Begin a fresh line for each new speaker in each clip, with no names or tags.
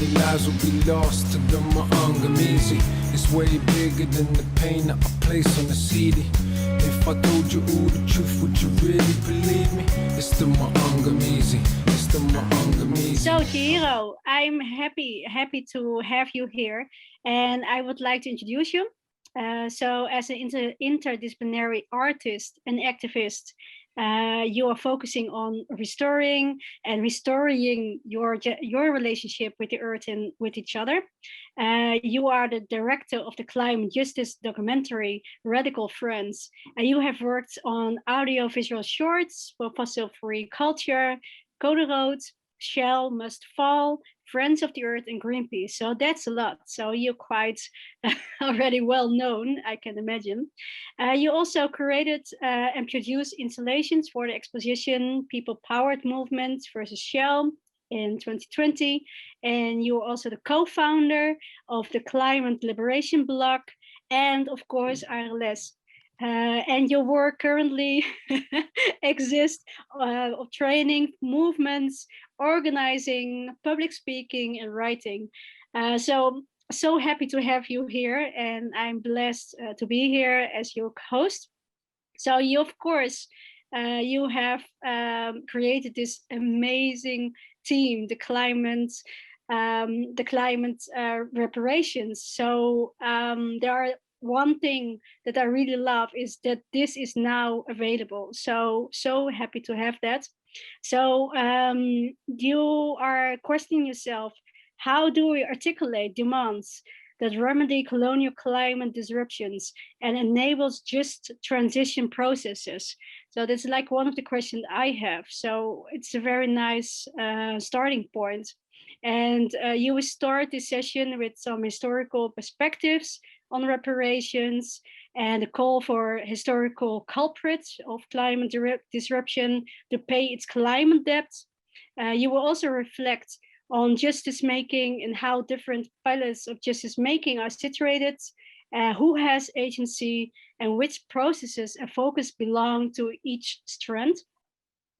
many lives will be lost to the Maangamizi. It's way bigger than the pain that I place on the CD. If I told you all the truth, would you really believe me? It's the Maangamizi. It's the Maangamizi.
So Chihiro, I'm happy to have you here, and I would like to introduce you. So as an interdisciplinary artist and activist, you are focusing on restoring and restoring your relationship with the earth and with each other. You are the director of the Climate Justice documentary Radical Friends, and you have worked on audiovisual shorts for fossil-free culture, Code Rood, Shell Must Fall, Friends of the Earth and Greenpeace. So that's a lot. So you're quite already well known, I can imagine. You also created and produced installations for the exposition People-Powered Movement versus Shell in 2020. And you're also the co-founder of the Climate Liberation Bloc and of course Aralez. And your work currently exists of training, movements, organizing, public speaking, and writing. So happy to have you here, and I'm blessed to be here as your host. So you, of course, you have created this amazing team, the climate reparations. So there are one thing that I really love is that this is now available. So happy to have that. So you are questioning yourself, how do we articulate demands that remedy colonial climate disruptions and enables just transition processes? So that's like one of the questions I have. So it's a very nice starting point. And you will start this session with some historical perspectives on reparations and a call for historical culprits of climate disruption to pay its climate debt. You will also reflect on justice making and how different pillars of justice making are situated, who has agency, and which processes and focus belong to each strand.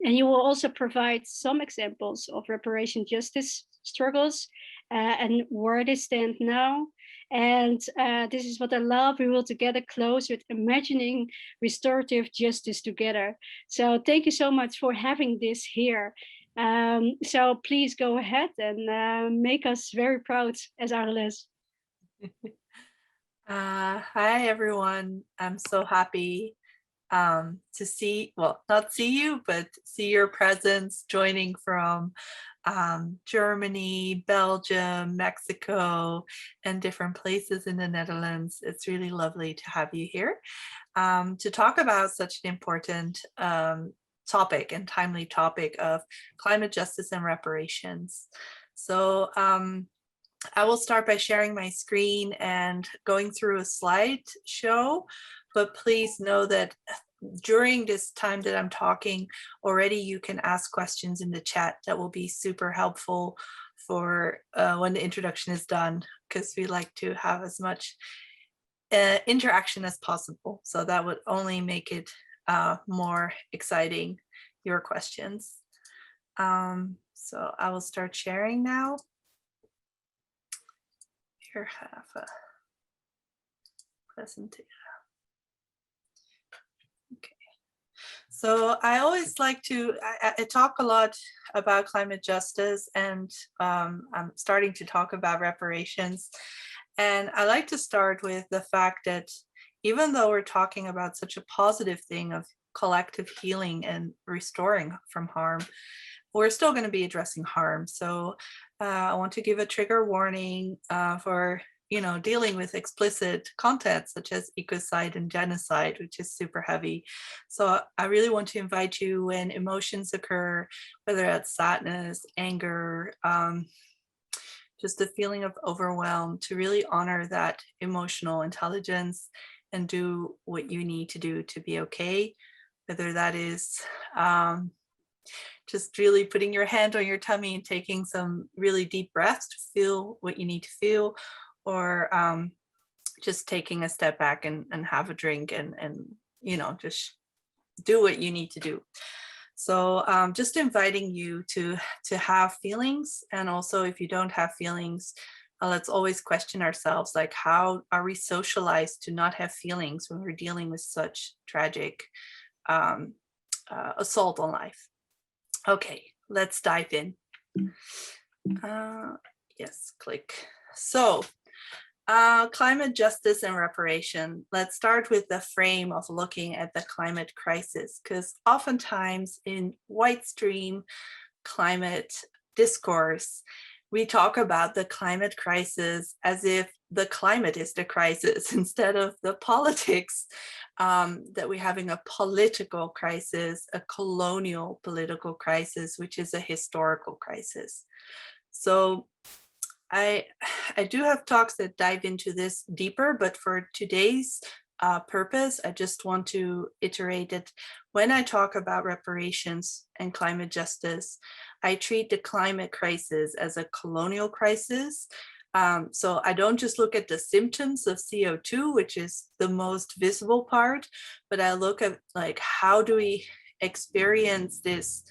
And you will also provide some examples of reparation justice struggles and where they stand now. And this is what I love. We will together close with imagining restorative justice together. So thank you so much for having this here. So please go ahead and make us very proud as Aralez.
Hi, everyone. I'm so happy to see, well, not see you, but see your presence joining from Germany, Belgium, Mexico, and different places in the Netherlands. It's really lovely to have you here to talk about such an important topic and timely topic of climate justice and reparations. So I will start by sharing my screen and going through a slideshow, but please know that during this time that I'm talking, already you can ask questions in the chat that will be super helpful for when the introduction is done, because we like to have as much interaction as possible. So that would only make it more exciting, your questions. So I will start sharing now. Here have a presentation. Okay. So I always like to, I talk a lot about climate justice, and I'm starting to talk about reparations. And I like to start with the fact that even though we're talking about such a positive thing of collective healing and restoring from harm, we're still going to be addressing harm. So I want to give a trigger warning for dealing with explicit content such as ecocide and genocide, which is super heavy. So I really want to invite you, when emotions occur, whether that's sadness, anger, just a feeling of overwhelm, to really honor that emotional intelligence and do what you need to do to be okay, whether that is just really putting your hand on your tummy and taking some really deep breaths to feel what you need to feel, or just taking a step back and have a drink and just do what you need to do. So just inviting you to have feelings, and also if you don't have feelings, let's always question ourselves, like, how are we socialized to not have feelings when we're dealing with such tragic assault on life? Okay, let's dive in. Yes, click. So climate justice and reparation. Let's start with the frame of looking at the climate crisis, because oftentimes in white stream climate discourse, we talk about the climate crisis as if the climate is the crisis, instead of the politics, that we're having a political crisis, a colonial political crisis, which is a historical crisis. So I do have talks that dive into this deeper, but for today's purpose, I just want to iterate that when I talk about reparations and climate justice, I treat the climate crisis as a colonial crisis. So I don't just look at the symptoms of CO2, which is the most visible part, but I look at, like, how do we experience this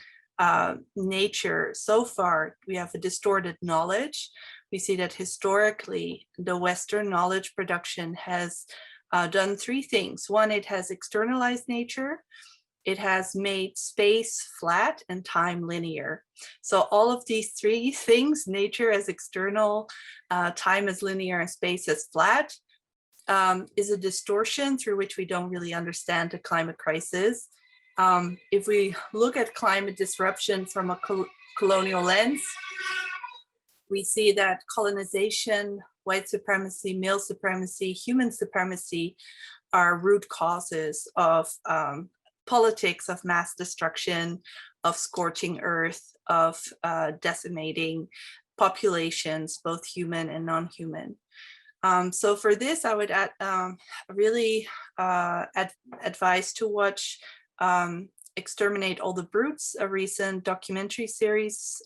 nature? So far, we have a distorted knowledge. We see that historically, the Western knowledge production has done three things. One, it has externalized nature. It has made space flat and time linear. So all of these three things, nature as external, time as linear, and space as flat, is a distortion through which we don't really understand the climate crisis. If we look at climate disruption from a colonial lens, we see that colonization, white supremacy, male supremacy, human supremacy are root causes of politics of mass destruction, of scorching earth, of decimating populations, both human and non-human. So for this, I would really advise to watch Exterminate All the Brutes, a recent documentary series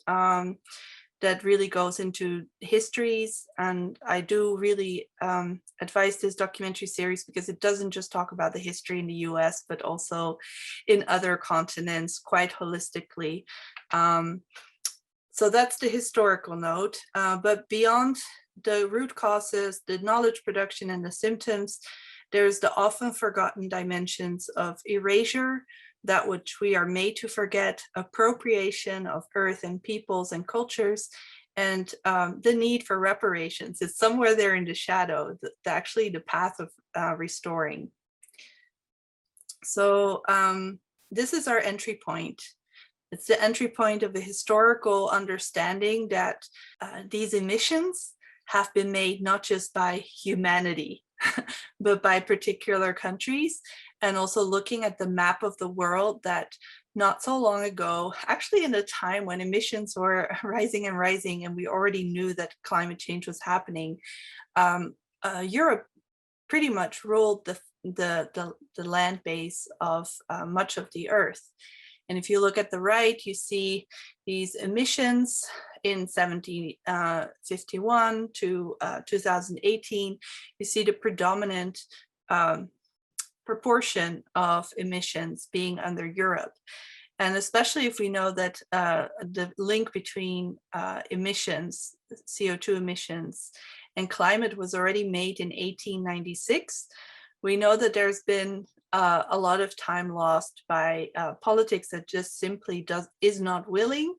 that really goes into histories. And I do really advise this documentary series because it doesn't just talk about the history in the US, but also in other continents quite holistically. So that's the historical note. But beyond the root causes, the knowledge production, and the symptoms, there's the often forgotten dimensions of erasure, that which we are made to forget, appropriation of earth and peoples and cultures, and the need for reparations. It's somewhere there in the shadow, actually the path of restoring. So this is our entry point. It's the entry point of a historical understanding that these emissions have been made not just by humanity, but by particular countries, and also looking at the map of the world that not so long ago, actually in a time when emissions were rising and rising, and we already knew that climate change was happening, Europe pretty much ruled the land base of much of the earth. And if you look at the right, you see these emissions in 1751 to 2018. You see the predominant proportion of emissions being under Europe. And especially if we know that the link between emissions, CO2 emissions, and climate was already made in 1896, we know that there's been a lot of time lost by politics that just simply is not willing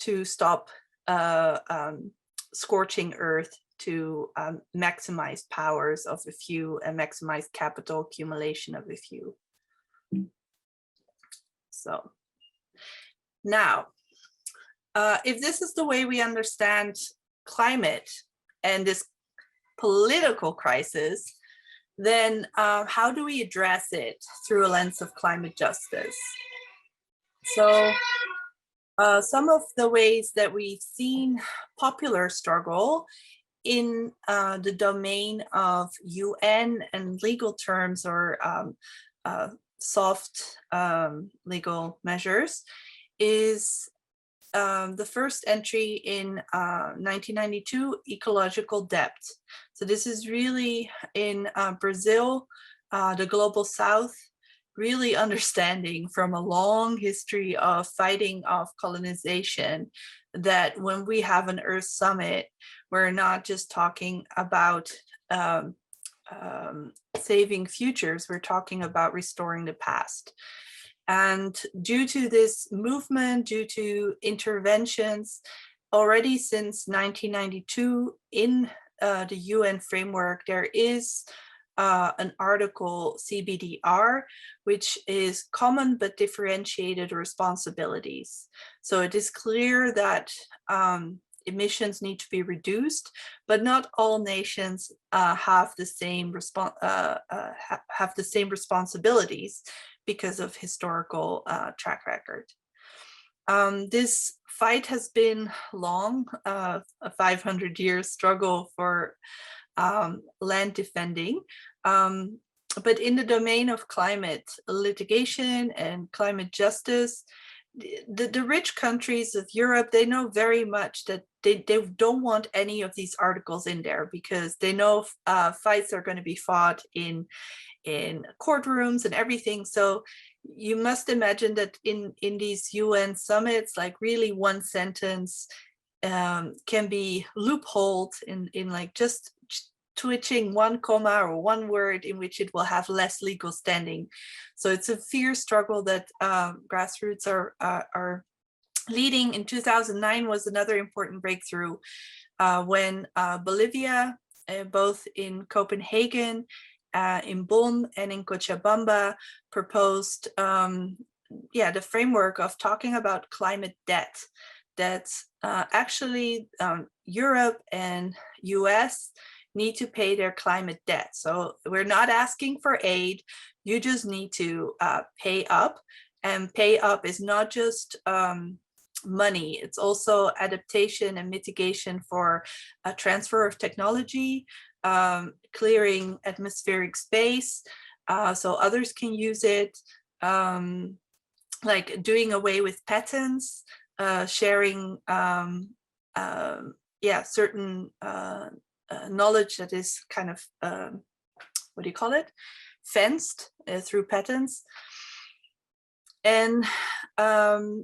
to stop scorching earth, to maximize powers of a few and maximize capital accumulation of a few. So now, if this is the way we understand climate and this political crisis, then how do we address it through a lens of climate justice? So some of the ways that we've seen popular struggle in the domain of UN and legal terms, or soft legal measures, is the first entry in 1992, ecological debt. So this is really in Brazil, the global south, really understanding from a long history of fighting of colonization that when we have an Earth Summit, we're not just talking about saving futures, we're talking about restoring the past. And due to this movement, due to interventions, already since 1992 in the UN framework, there is an article, CBDR, which is common but differentiated responsibilities. So it is clear that emissions need to be reduced, but not all nations have the same responsibilities because of historical track record. This fight has been long, a 500-year struggle for land defending. But in the domain of climate litigation and climate justice, the rich countries of Europe, they know very much that they don't want any of these articles in there, because they know fights are going to be fought in courtrooms and everything. So you must imagine that in these UN summits, like really one sentence can be loopholed in like just twitching one comma or one word in which it will have less legal standing. So it's a fierce struggle that grassroots are leading. In 2009 was another important breakthrough when Bolivia, both in Copenhagen, in Bonn and in Cochabamba, proposed the framework of talking about climate debt. That's actually Europe and US need to pay their climate debt. So we're not asking for aid, you just need to pay up. And pay up is not just money, it's also adaptation and mitigation for a transfer of technology, clearing atmospheric space so others can use it, like doing away with patents, sharing certain knowledge that is kind of fenced through patents. And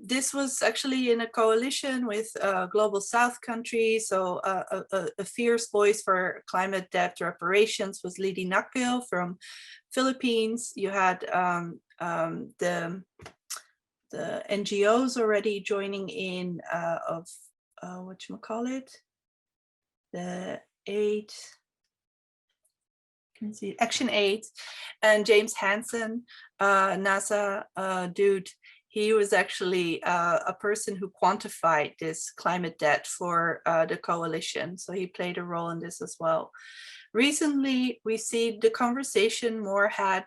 this was actually in a coalition with Global South countries. So a fierce voice for climate debt reparations was Lidi Nakpil from Philippines. You had the NGOs already joining in of the Action 8, and James Hansen, NASA dude. He was actually a person who quantified this climate debt for the coalition. So he played a role in this as well. Recently, we see the conversation more had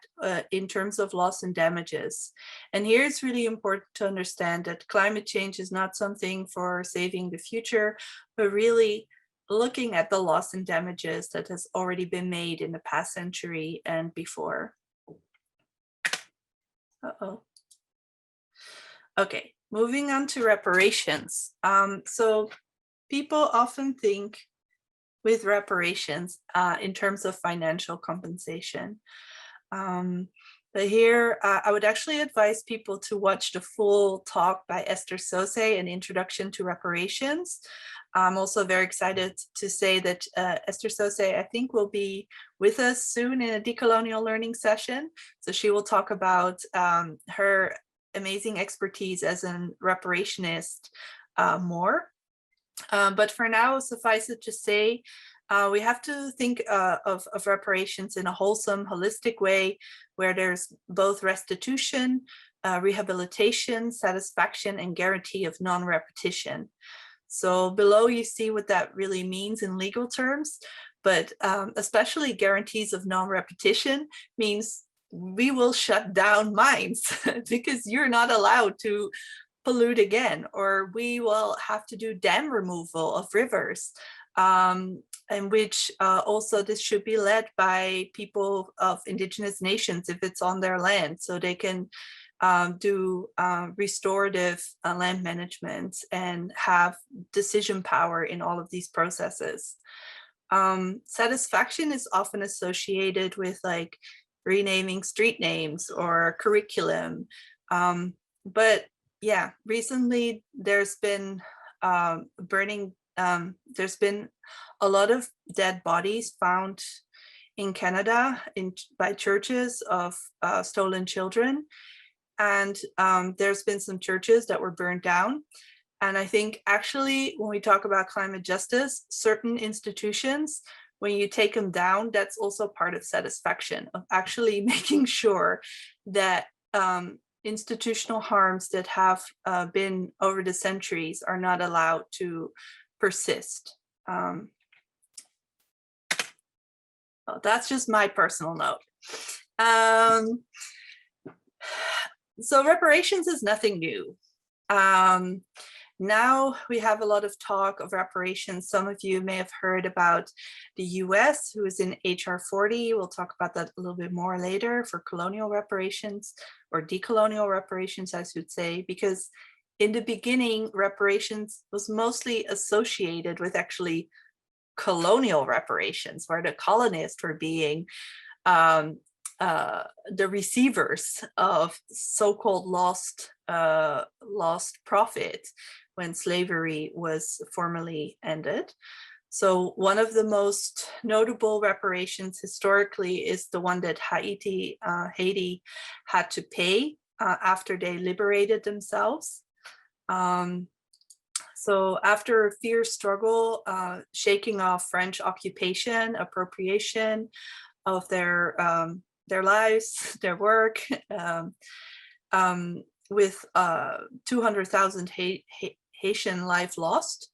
in terms of loss and damages. And here it's really important to understand that climate change is not something for saving the future, but really looking at the loss and damages that has already been made in the past century and before. Okay, moving on to reparations. So people often think with reparations in terms of financial compensation. But here, I would actually advise people to watch the full talk by Esther Sose, An Introduction to Reparations. I'm also very excited to say that Esther Sose, I think, will be with us soon in a decolonial learning session. So she will talk about her amazing expertise as a reparationist more. But for now, suffice it to say, we have to think of reparations in a wholesome, holistic way, where there's both restitution, rehabilitation, satisfaction, and guarantee of non-repetition. So below you see what that really means in legal terms, but especially guarantees of non-repetition means we will shut down mines because you're not allowed to pollute again, or we will have to do dam removal of rivers, in which also this should be led by people of indigenous nations if it's on their land, so they can do restorative land management and have decision power in all of these processes. Satisfaction is often associated with like renaming street names or curriculum. But yeah, recently there's been there's been a lot of dead bodies found in Canada by churches of stolen children. And there's been some churches that were burned down. And I think actually when we talk about climate justice, certain institutions, when you take them down, that's also part of satisfaction of actually making sure that institutional harms that have been over the centuries are not allowed to persist. Well, that's just my personal note. So reparations is nothing new. Now we have a lot of talk of reparations. Some of you may have heard about the US, who is in HR 40. We'll talk about that a little bit more later for colonial reparations, or decolonial reparations, I should say, because in the beginning, reparations was mostly associated with actually colonial reparations, where the colonists were being the receivers of so-called lost profit when slavery was formally ended. So one of the most notable reparations historically is the one that Haiti had to pay after they liberated themselves. So after a fierce struggle, shaking off French occupation, appropriation of their lives, their work, with 200,000 Haitian lives lost,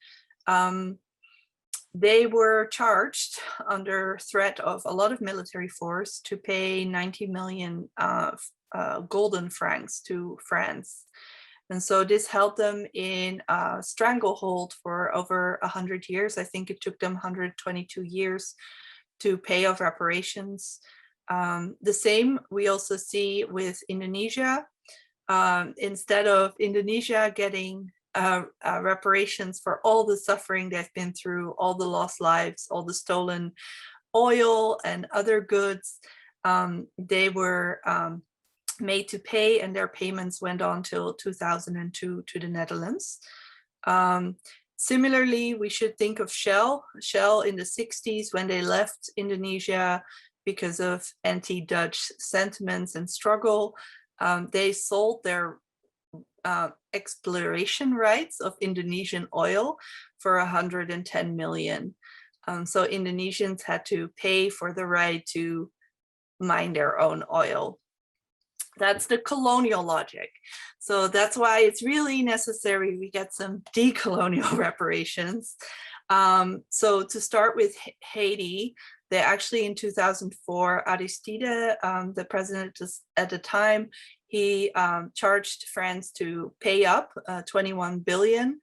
they were charged under threat of a lot of military force to pay 90 million golden francs to France. And so this held them in a stranglehold for over 100 years. I think it took them 122 years to pay off reparations. The same we also see with Indonesia. Instead of Indonesia getting reparations for all the suffering they've been through, all the lost lives, all the stolen oil and other goods, they were made to pay, and their payments went on till 2002 to the Netherlands. Similarly, we should think of Shell in the 60s when they left Indonesia because of anti-Dutch sentiments and struggle. They sold their exploration rights of Indonesian oil for 110 million. So Indonesians had to pay for the right to mine their own oil. That's the colonial logic. So that's why it's really necessary we get some decolonial reparations. So to start with Haiti, they actually in 2004, Aristide, the president at the time, he charged France to pay up 21 billion,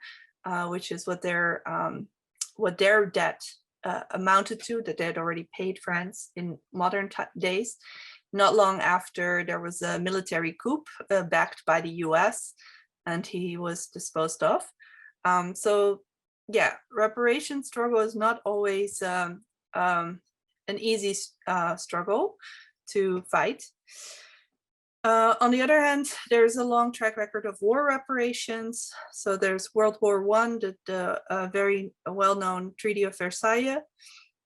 which is what their debt amounted to, that they had already paid France in modern days. Not long after, there was a military coup backed by the US, and he was disposed of. So yeah, reparation struggle is not always an easy struggle to fight. On the other hand, there's a long track record of war reparations. So there's World War I, the very well-known Treaty of Versailles,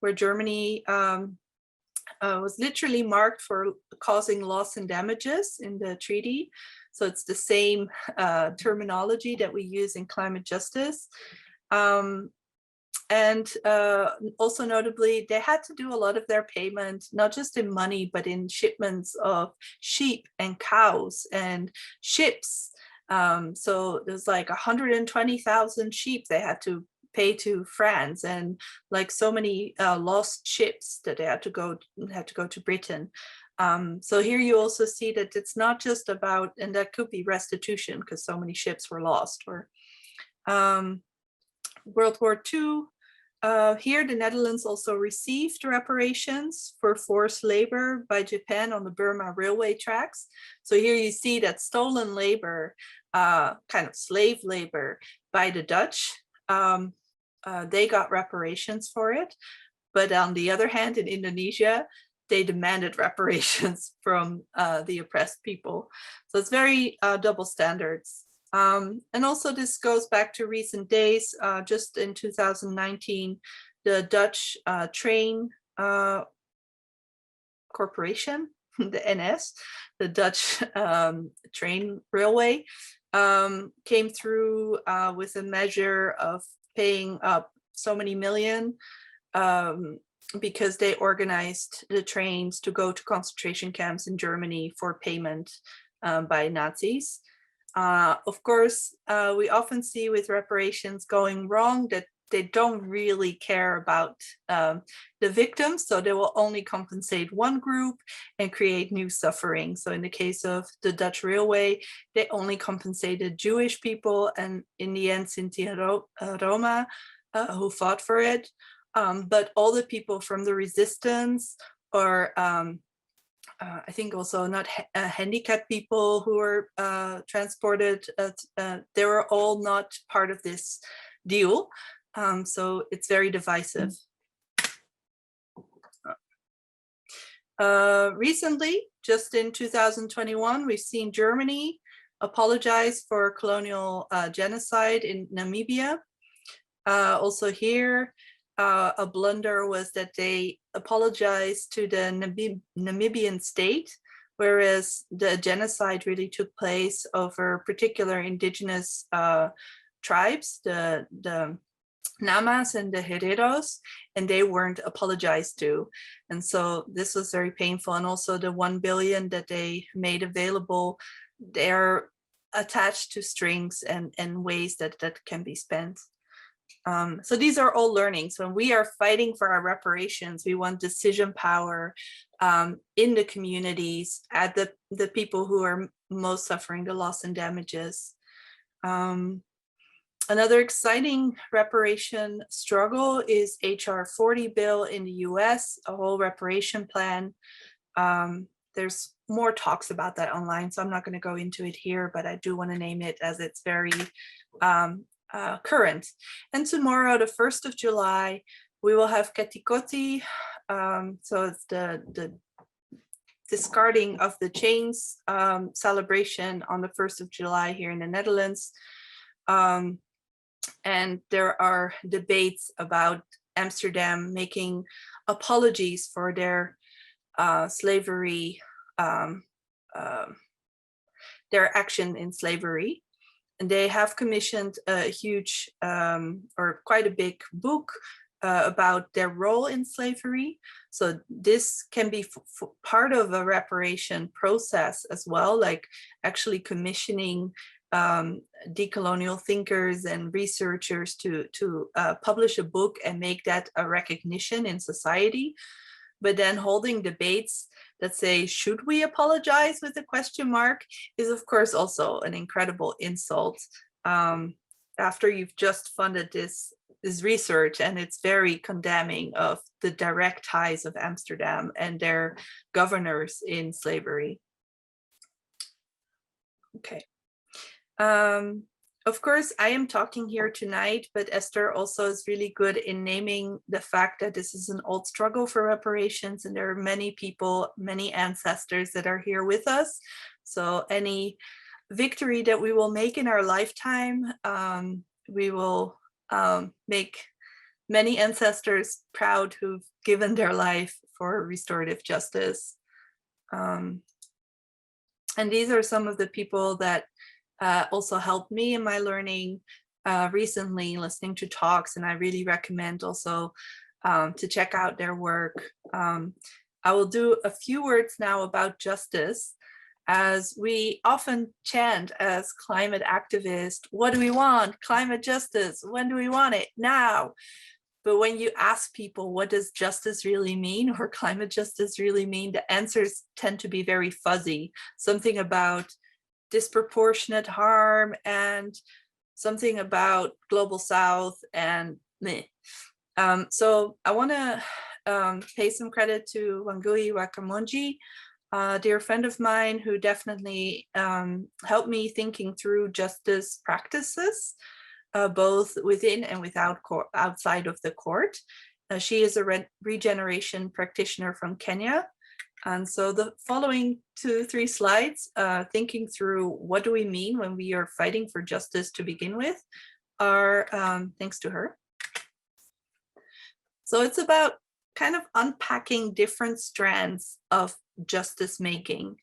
where Germany was literally marked for causing loss and damages in the treaty. So it's the same terminology that we use in climate justice. And also notably, they had to do a lot of their payment, not just in money, but in shipments of sheep and cows and ships. So there's like 120,000 sheep they had to pay to France, and like so many lost ships that they had to go to Britain. So here you also see that it's not just about, and that could be restitution because so many ships were lost. Or World War II, here the Netherlands also received reparations for forced labor by Japan on the Burma railway tracks. So here you see that stolen labor, kind of slave labor by the Dutch. They got reparations for it. But on the other hand, in Indonesia, they demanded reparations from the oppressed people. So it's very double standards. And also this goes back to recent days. Just in 2019, the Dutch train corporation, the NS, the Dutch train railway, came through with a measure of paying up so many million because they organized the trains to go to concentration camps in Germany for payment by Nazis. Of course, we often see with reparations going wrong that they don't really care about the victims, so they will only compensate one group and create new suffering. So in the case of the Dutch railway, they only compensated Jewish people, and in the end, Sinti Roma, who fought for it. But all the people from the resistance, or I think also not handicapped people who were transported, they were all not part of this deal. So it's very divisive. Recently, just in 2021, we've seen Germany apologize for colonial genocide in Namibia. Also here, a blunder was that they apologized to the Namibian state, whereas the genocide really took place over particular indigenous tribes, the Namas and the Hereros, and they weren't apologized to. And so this was very painful. And also the 1 billion that they made available, they're attached to strings and ways that can be spent. So these are all learnings. When we are fighting for our reparations, we want decision power in the communities, at the people who are most suffering the loss and damages. Another exciting reparation struggle is HR 40 bill in the US, a whole reparation plan. There's more talks about that online, so I'm not going to go into it here, but I do want to name it as it's very current. And tomorrow, the 1st of July, we will have Ketikoti. So it's the discarding of the chains celebration on the 1st of July here in the Netherlands. And there are debates about Amsterdam making apologies for their slavery, their action in slavery. And they have commissioned a huge or quite a big book about their role in slavery. So this can be part of a reparation process as well, like actually commissioning decolonial thinkers and researchers to publish a book and make that a recognition in society. But then holding debates that say, should we apologize with a question mark, is of course also an incredible insult after you've just funded this research, and it's very condemning of the direct ties of Amsterdam and their governors in slavery. Okay. Of course, I am talking here tonight, but Esther also is really good in naming the fact that this is an old struggle for reparations, and there are many people, many ancestors that are here with us. So any victory that we will make in our lifetime, we will make many ancestors proud who've given their life for restorative justice. And these are some of the people that also helped me in my learning recently, listening to talks, and I really recommend also to check out their work. I will do a few words now about justice, as we often chant as climate activists, what do we want? Climate justice, when do we want it? Now. But when you ask people, what does justice really mean, or climate justice really mean, the answers tend to be very fuzzy. Something about disproportionate harm and something about global south and meh. So I want to pay some credit to Wangui Wakamonji, a dear friend of mine who definitely helped me thinking through justice practices, both within and without outside of the court. She is a regeneration practitioner from Kenya, And so the following 2-3 slides, thinking through what do we mean when we are fighting for justice to begin with, are thanks to her. So it's about kind of unpacking different strands of justice making.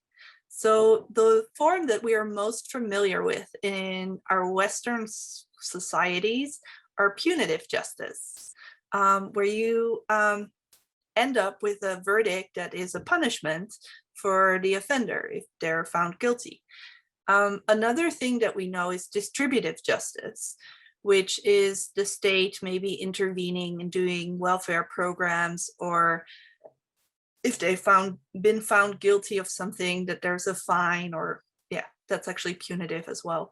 So the form that we are most familiar with in our Western societies are punitive justice, where you end up with a verdict that is a punishment for the offender if they're found guilty. Another thing that we know is distributive justice, which is the state maybe intervening and doing welfare programs, or if they've been found guilty of something, that there's a fine, or yeah, that's actually punitive as well.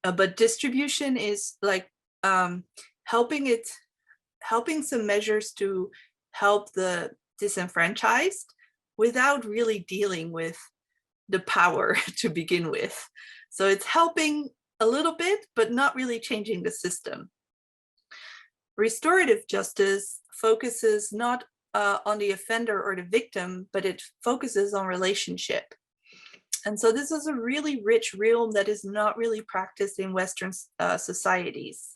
But distribution is like helping some measures to help the disenfranchised without really dealing with the power to begin with. So it's helping a little bit, but not really changing the system. Restorative justice focuses not on the offender or the victim, but it focuses on relationship. And so this is a really rich realm that is not really practiced in Western societies.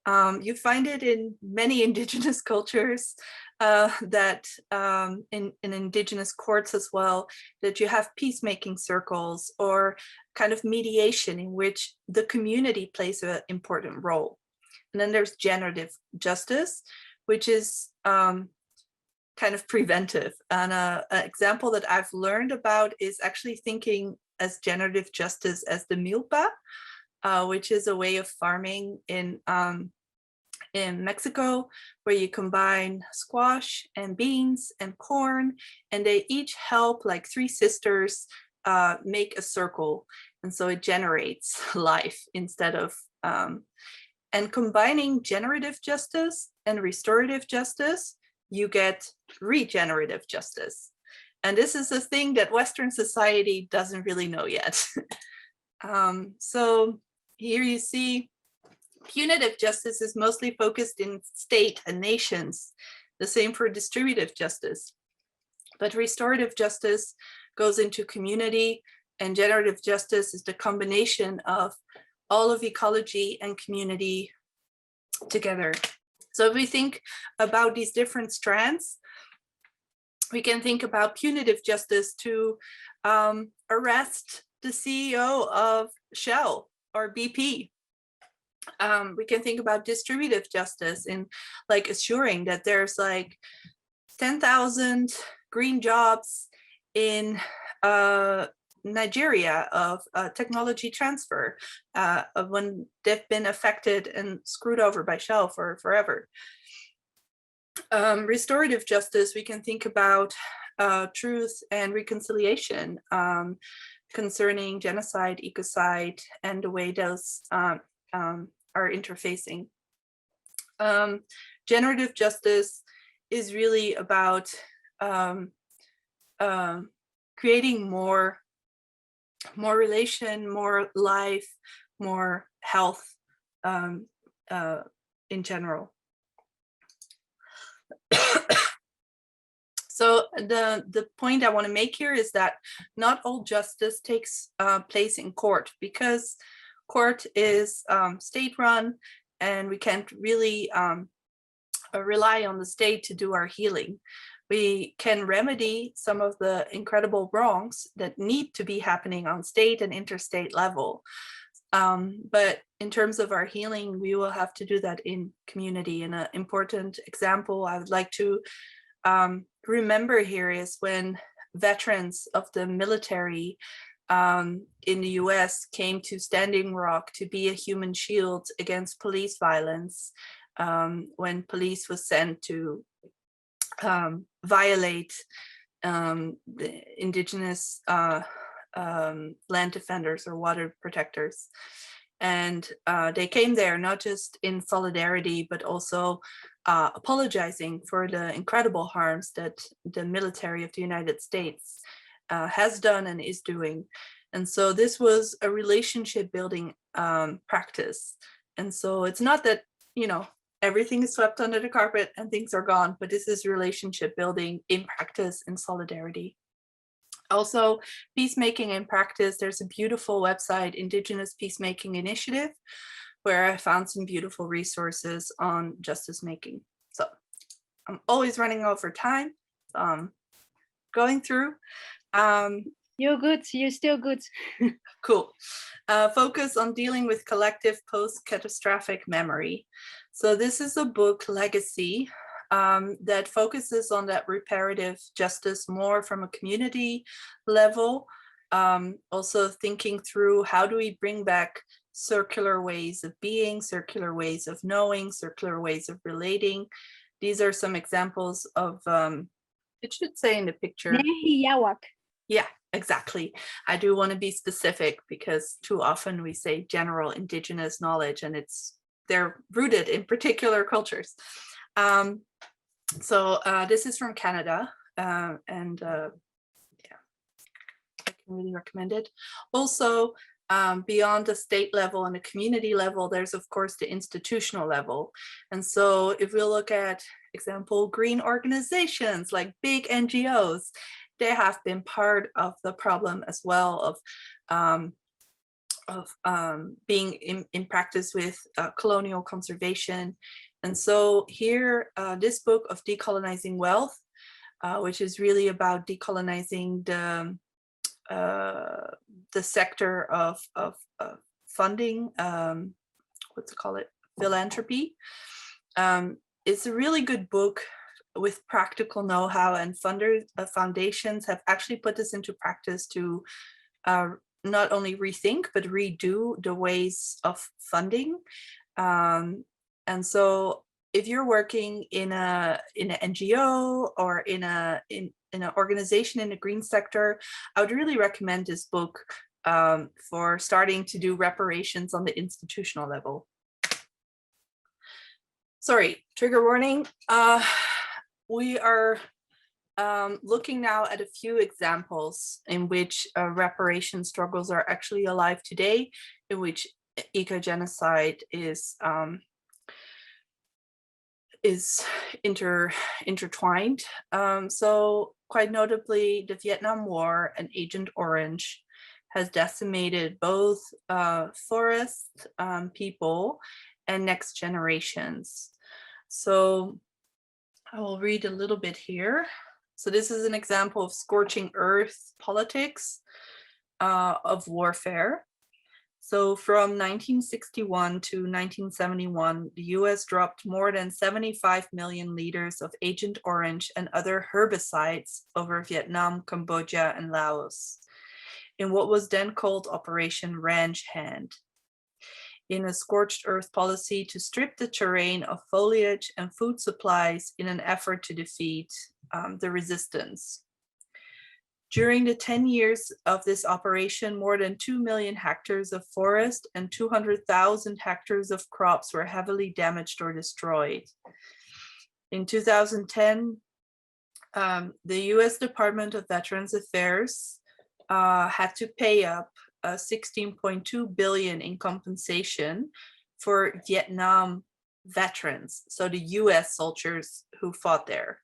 You find it in many indigenous cultures, that in indigenous courts as well, that you have peacemaking circles or kind of mediation in which the community plays an important role. And then there's generative justice, which is kind of preventive. And an example that I've learned about is actually thinking as generative justice as the milpa, which is a way of farming in Mexico, where you combine squash and beans and corn, and they each help, like 3 sisters, make a circle. And so it generates life instead of, and combining generative justice and restorative justice, you get regenerative justice. And this is a thing that Western society doesn't really know yet. So here you see punitive justice is mostly focused in state and nations, the same for distributive justice. But restorative justice goes into community, and generative justice is the combination of all of ecology and community together. So if we think about these different strands, we can think about punitive justice to arrest the CEO of Shell or BP. We can think about distributive justice in like assuring that there's like 10,000 green jobs in Nigeria of technology transfer when they've been affected and screwed over by Shell for forever. Restorative justice, we can think about truth and reconciliation concerning genocide, ecocide, and the way those are interfacing. Generative justice is really about creating more relation, more life, more health in general. So the point I want to make here is that not all justice takes place in court, because court is state-run, and we can't really rely on the state to do our healing. We can remedy some of the incredible wrongs that need to be happening on state and interstate level. But in terms of our healing, we will have to do that in community. And an important example I would like to remember here is when veterans of the military in the US came to Standing Rock to be a human shield against police violence, when police was sent to violate the indigenous land defenders or water protectors. And they came there not just in solidarity, but also apologizing for the incredible harms that the military of the United States has done and is doing. And so this was a relationship building practice. And so it's not that, you know, everything is swept under the carpet and things are gone, but this is relationship building in practice in solidarity. Also, peacemaking in practice. There's a beautiful website, Indigenous Peacemaking Initiative, where I found some beautiful resources on justice making. So I'm always running over time. Going through.
You're good. You're still good.
Cool. Focus on dealing with collective post-catastrophic memory. So this is a book, Legacy, that focuses on that reparative justice more from a community level. Also thinking through how do we bring back circular ways of being, circular ways of knowing, circular ways of relating. These are some examples of, it should say in the picture. Yeah, exactly. I do want to be specific because too often we say general indigenous knowledge and they're rooted in particular cultures. So this is from Canada, and yeah, I can really recommend it. Also, beyond the state level and the community level, there's of course the institutional level. And so if we look at example, green organizations like big NGOs, they have been part of the problem as well of being in practice with colonial conservation. And so here, this book of Decolonizing Wealth, which is really about decolonizing the sector of funding, what's it called, philanthropy. It's a really good book with practical know-how, and foundations have actually put this into practice to not only rethink but redo the ways of funding. And so if you're working in an NGO or in an organization in the green sector, I would really recommend this book for starting to do reparations on the institutional level. Sorry, trigger warning. We are looking now at a few examples in which reparation struggles are actually alive today, in which eco-genocide is intertwined. So quite notably, the Vietnam War and Agent Orange has decimated both forest people and next generations. So I will read a little bit here. So this is an example of scorching earth politics of warfare. So from 1961 to 1971, the US dropped more than 75 million liters of Agent Orange and other herbicides over Vietnam, Cambodia, and Laos in what was then called Operation Ranch Hand, in a scorched earth policy to strip the terrain of foliage and food supplies in an effort to defeat the resistance. During the 10 years of this operation, more than 2 million hectares of forest and 200,000 hectares of crops were heavily damaged or destroyed. In 2010, the US Department of Veterans Affairs had to pay up 16.2 billion in compensation for Vietnam veterans, so the US soldiers who fought there.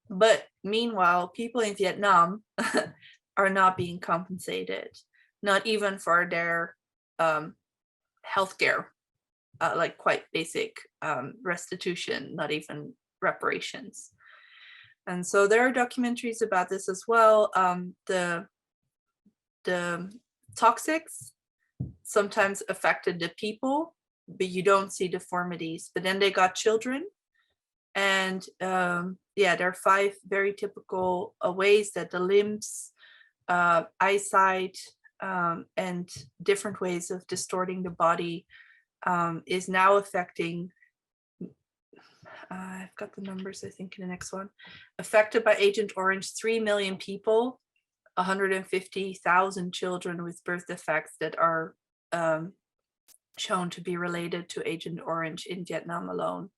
But meanwhile, people in Vietnam are not being compensated, not even for their healthcare, like quite basic restitution, not even reparations. And so there are documentaries about this as well. The toxics sometimes affected the people, but you don't see deformities. But then they got children, and yeah, there are 5 very typical ways that the limbs, eyesight, and different ways of distorting the body is now affecting, I've got the numbers, I think, in the next one, affected by Agent Orange, 3 million people, 150,000 children with birth defects that are shown to be related to Agent Orange in Vietnam alone.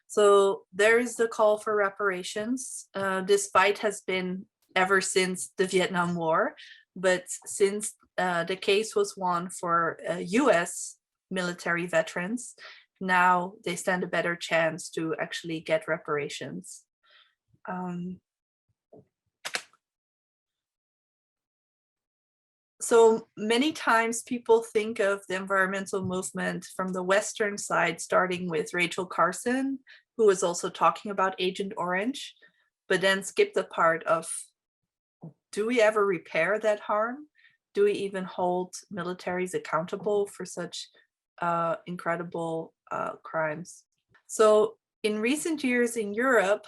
So there is the call for reparations. This fight has been ever since the Vietnam War, but since the case was won for US military veterans, now they stand a better chance to actually get reparations. So many times people think of the environmental movement from the Western side, starting with Rachel Carson, who was also talking about Agent Orange, but then skip the part of, do we ever repair that harm? Do we even hold militaries accountable for such incredible crimes? So in recent years in Europe,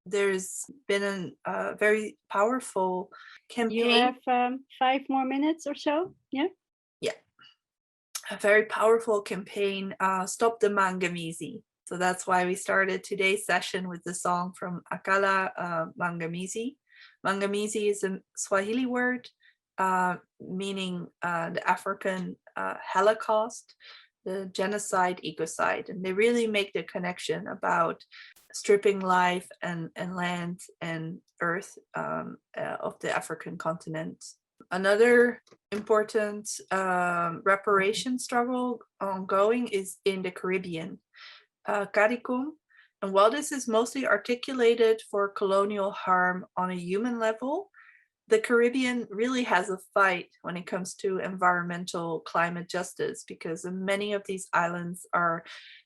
there's been a very powerful campaign.
You have 5 more minutes or so, yeah?
Yeah, a very powerful campaign, Stop the Mangamizi. So that's why we started today's session with the song from Akala Mangamizi. Mangamizi is a Swahili word meaning the African Holocaust, the genocide, ecocide. And they really make the connection about stripping life and land and earth of the African continent. Another important reparation struggle ongoing is in the Caribbean, CARICOM. And while this is mostly articulated for colonial harm on a human level, the Caribbean really has a fight when it comes to environmental climate justice, because many of these islands are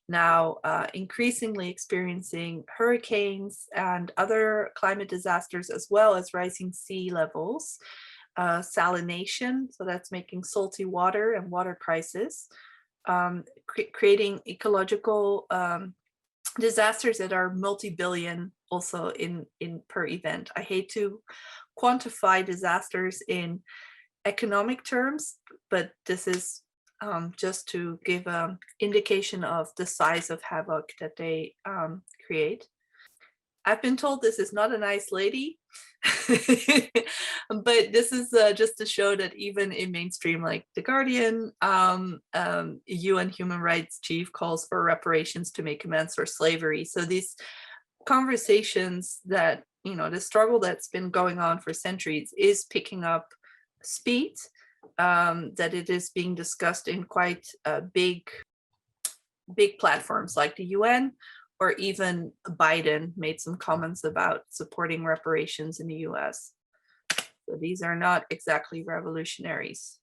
now increasingly experiencing hurricanes and other climate disasters, as well as rising sea levels, salination, so that's making salty water and water crisis, creating ecological disasters that are multi-billion also in per event. I hate to quantify disasters in economic terms, but this is just to give an indication of the size of havoc that they create. I've been told this is not a nice lady, but this is just to show that even in mainstream like The Guardian, UN human rights chief calls for reparations to make amends for slavery. So these conversations that, you know, the struggle that's been going on for centuries is picking up speed, that it is being discussed in quite big platforms like the UN, or even Biden made some comments about supporting reparations in the US. So these are not exactly revolutionaries.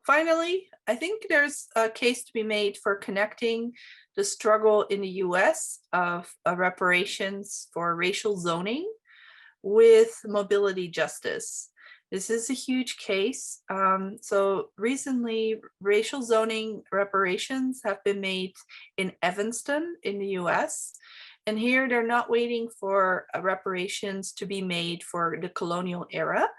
Finally, I think there's a case to be made for connecting the struggle in the US of reparations for racial zoning with mobility justice. This is a huge case. So recently, racial zoning reparations have been made in Evanston in the US. And here they're not waiting for reparations to be made for the colonial era,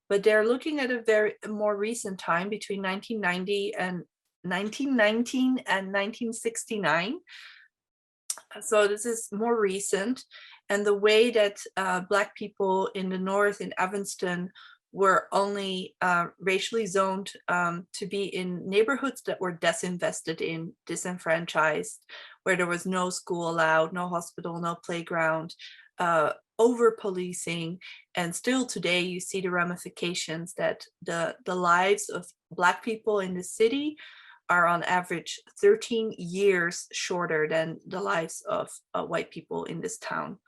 but they're looking at a very more recent time between 1919 and 1969. So this is more recent. And the way that Black people in the North in Evanston were only racially zoned to be in neighborhoods that were disinvested in, disenfranchised, where there was no school allowed, no hospital, no playground, over policing. And still today you see the ramifications that the lives of Black people in the city are on average 13 years shorter than the lives of white people in this town.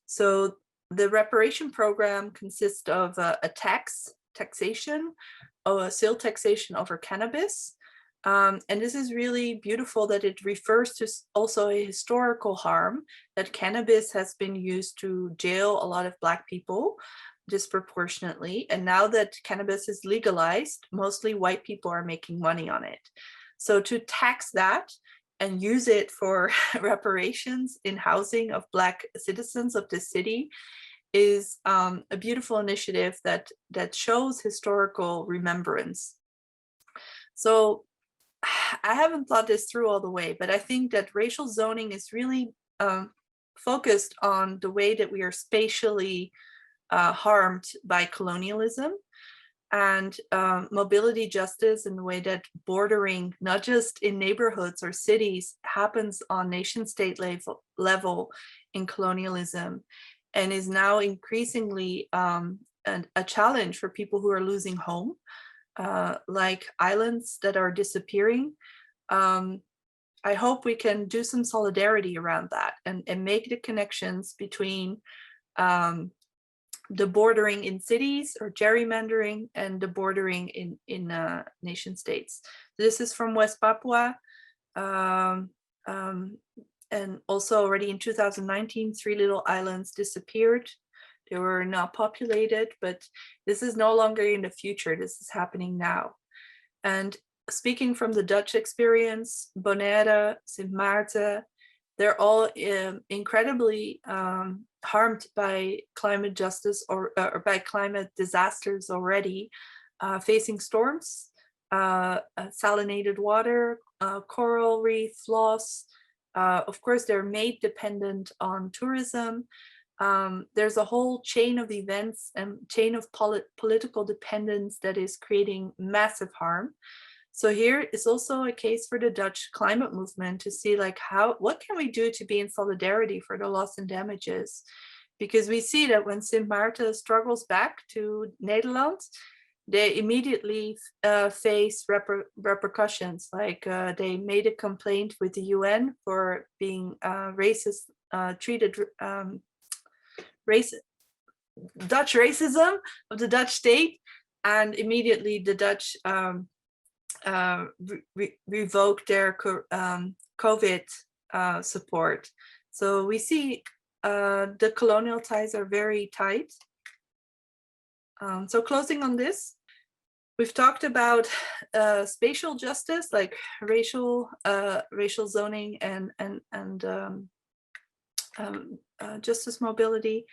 So the reparation program consists of a taxation, a sale taxation over cannabis. And this is really beautiful that it refers to also a historical harm, that cannabis has been used to jail a lot of Black people disproportionately. And now that cannabis is legalized, mostly white people are making money on it. So to tax that and use it for reparations in housing of Black citizens of the city is a beautiful initiative that shows historical remembrance. So I haven't thought this through all the way, but I think that racial zoning is really focused on the way that we are spatially harmed by colonialism, and mobility justice in the way that bordering, not just in neighborhoods or cities, happens on nation state level in colonialism, and is now increasingly a challenge for people who are losing home, like islands that are disappearing. I hope we can do some solidarity around that and make the connections between the bordering in cities or gerrymandering, and the bordering in nation states. This is from West Papua. And also already in 2019, 3 little islands disappeared. They were not populated, but this is no longer in the future. This is happening now. And speaking from the Dutch experience, Bonaire, Sint Maarten, they're all incredibly harmed by climate justice or by climate disasters already, facing storms, salinated water, coral reef loss. Of course, they're made dependent on tourism. There's a whole chain of events and chain of political dependence that is creating massive harm. So here is also a case for the Dutch climate movement to see like what can we do to be in solidarity for the loss and damages? Because we see that when Sint Maarten struggles back to Netherlands, they immediately face repercussions. Like they made a complaint with the UN for being racist, treated Dutch racism of the Dutch state, and immediately the Dutch revoked their COVID support. So we see the colonial ties are very tight. So closing on this, we've talked about spatial justice, like racial zoning and justice mobility.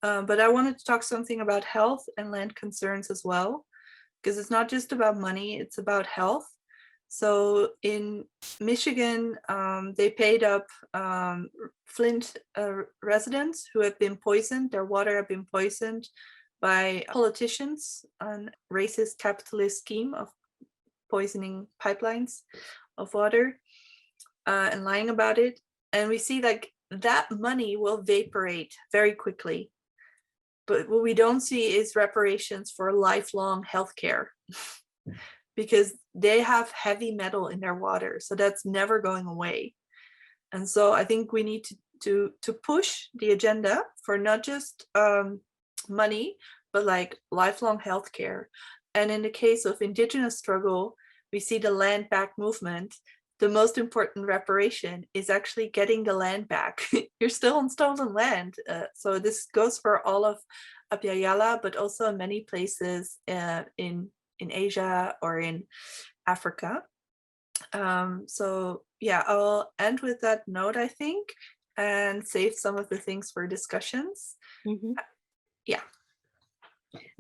But I wanted to talk something about health and land concerns as well, because it's not just about money, it's about health. So in Michigan, they paid up Flint residents who have been poisoned, their water have been poisoned by politicians on racist capitalist scheme of poisoning pipelines of water and lying about it. And we see like that money will evaporate very quickly. But what we don't see is reparations for lifelong healthcare because they have heavy metal in their water. So that's never going away. And so I think we need to push the agenda for not just money, but like lifelong healthcare. And in the case of indigenous struggle, we see the land back movement. The most important reparation is actually getting the land back. You're still on stolen land. So this goes for all of Abya-Yala, but also in many places in Asia or in Africa. So yeah, I'll end with that note, I think, and save some of the things for discussions.
Mm-hmm.
Yeah.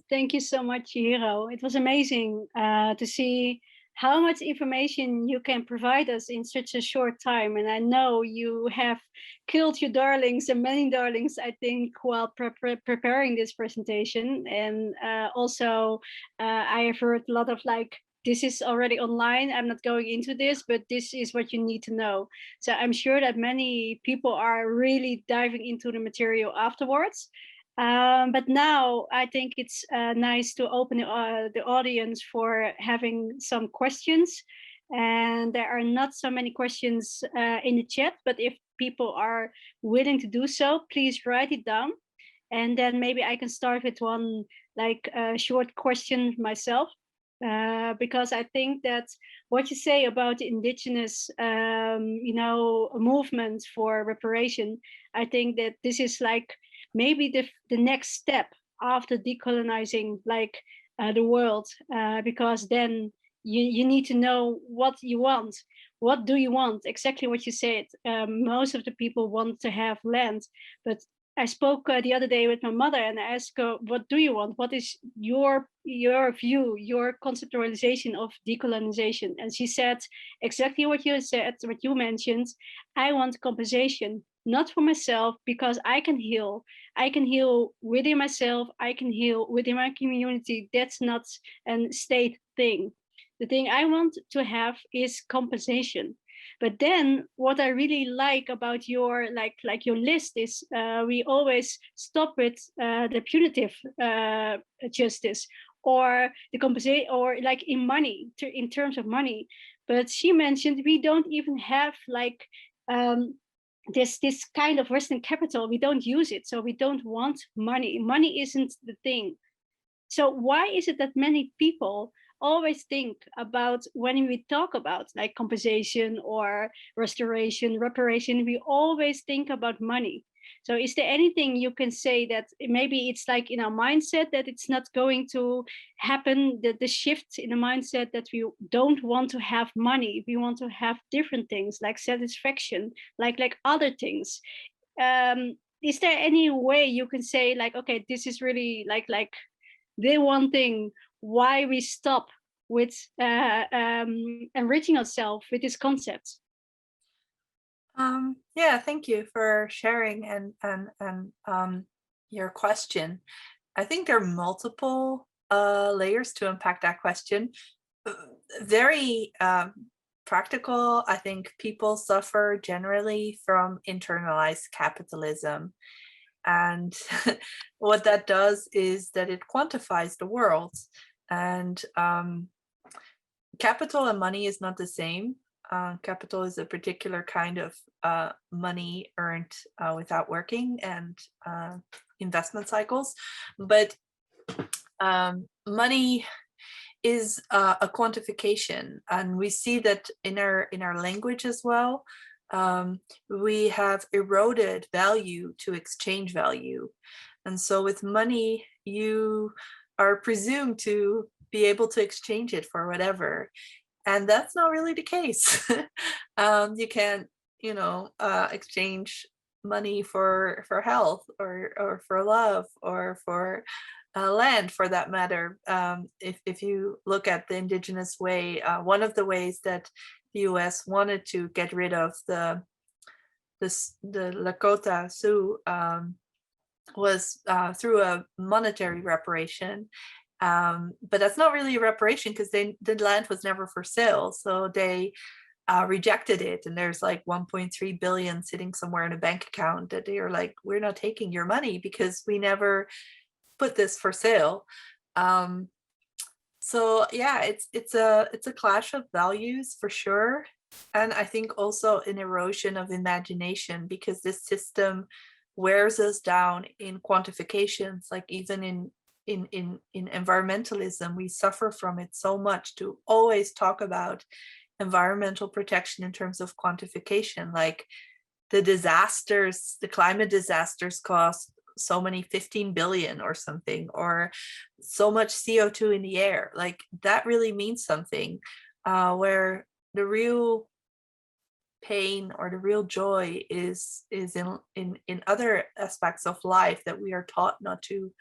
Thank you so much, Chihiro. It was amazing to see how much information you can provide us in such a short time. And I know you have killed your darlings and many darlings, I think, while preparing this presentation. And also, I have heard a lot of like, this is already online, I'm not going into this, but this is what you need to know. So I'm sure that many people are really diving into the material afterwards. But now I think it's nice to open the audience for having some questions. And there are not so many questions in the chat, but if people are willing to do so, please write it down. And then maybe I can start with one like short question myself. Because I think that what you say about the indigenous, movement for reparation, I think that this is like maybe the next step after decolonizing like the world, because then you need to know what you want. What do you want? Exactly what you said. Most of the people want to have land, but I spoke the other day with my mother and I asked her, what do you want? What is your view, your conceptualization of decolonization? And she said exactly what you said, what you mentioned. I want compensation, not for myself, because I can heal. I can heal within myself. I can heal within my community. That's not a state thing. The thing I want to have is compensation. But then what I really like about your like your list is we always stop with the punitive justice or the compensation or like in money, in terms of money. But she mentioned we don't even have like this kind of Western capital, we don't use it. So we don't want money. Money isn't the thing. So why is it that many people always think about, when we talk about like compensation or restoration, reparation, we always think about money. So is there anything you can say that maybe it's like in our mindset that it's not going to happen, the shift in the mindset that we don't want to have money, we want to have different things like satisfaction, like other things. Is there any way you can say like, okay, this is really like the one thing why we stop with enriching ourselves with this concept?
Yeah, thank you for sharing and your question. I think there are multiple layers to unpack that question. Very practical. I think people suffer generally from internalized capitalism. And what that does is that it quantifies the world. And capital and money is not the same. Capital is a particular kind of money earned without working and investment cycles. But money is a quantification, and we see that in our language as well. We have eroded value to exchange value. And so with money, you are presumed to be able to exchange it for whatever. And that's not really the case. You can't, exchange money for health or for love or for land, for that matter. If you look at the indigenous way, one of the ways that the US wanted to get rid of the Lakota Sioux was through a monetary reparation. But that's not really a reparation because the land was never for sale. So they rejected it. And there's like 1.3 billion sitting somewhere in a bank account that they are like, we're not taking your money because we never put this for sale. So yeah, it's a clash of values for sure. And I think also an erosion of imagination, because this system wears us down in quantifications. Like even in environmentalism, we suffer from it so much to always talk about environmental protection in terms of quantification. Like the climate disasters cost so many 15 billion or something, or so much CO2 in the air. Like that really means something, where the real pain or the real joy is in other aspects of life that we are taught not to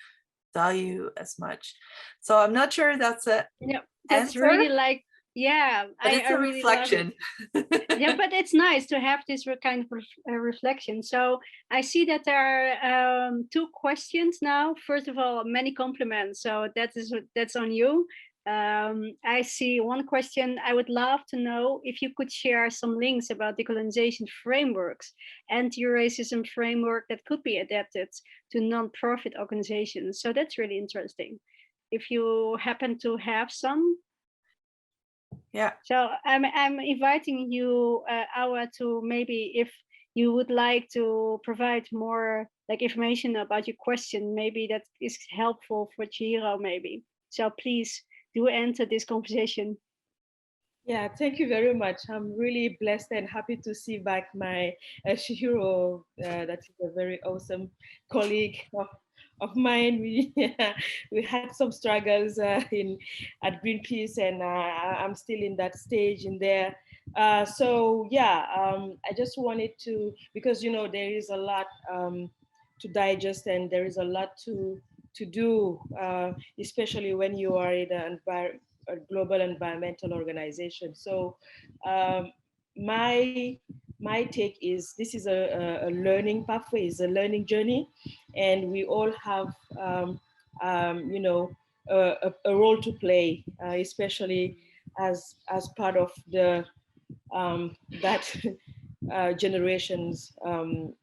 value as much. So I'm not sure that's a
that's
answer,
really like, yeah,
but it's
I
a
really
reflection.
Yeah, but it's nice to have this kind of reflection. So I see that there are two questions now. First of all, many compliments. So that's on you. I see one question. I would love to know if you could share some links about decolonization frameworks, anti-racism framework that could be adapted to non-profit organizations. So that's really interesting. If you happen to have some.
Yeah.
So I'm inviting you, Awa, to maybe if you would like to provide more like information about your question, maybe that is helpful for Chihiro, maybe. So please do enter this conversation.
Yeah, thank you very much. I'm really blessed and happy to see back my Chihiro. That is a very awesome colleague of mine. We had some struggles at Greenpeace, and I'm still in that stage in there. So yeah, I just wanted to, because there is a lot to digest, and there is a lot to do, especially when you are in a global environmental organization. So my take is this is a learning pathway, is a learning journey, and we all have a role to play, especially as part of the that generations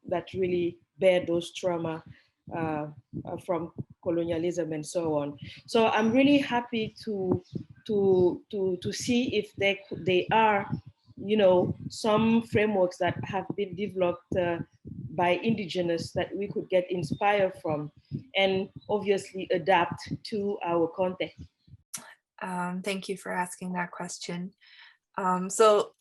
that really bear those trauma from colonialism and so on. So I'm really happy to see if they are some frameworks that have been developed by indigenous that we could get inspired from and obviously adapt to our context?
Thank you for asking that question. So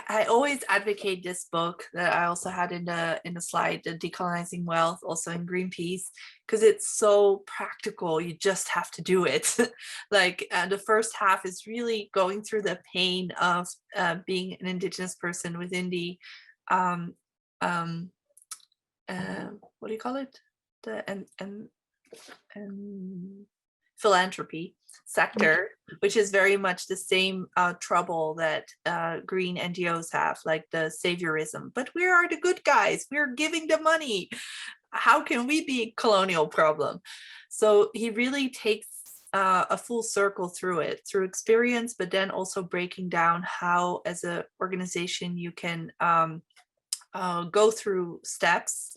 I always advocate this book that I also had in the slide, the Decolonizing Wealth, also in Greenpeace, because it's so practical. You just have to do it. Like the first half is really going through the pain of being an Indigenous person within the what do you call it? The philanthropy sector, which is very much the same trouble that green NGOs have, like the saviorism. But we are the good guys. We're giving the money. How can we be a colonial problem? So he really takes a full circle through it, through experience, but then also breaking down how, as an organization, you can go through steps.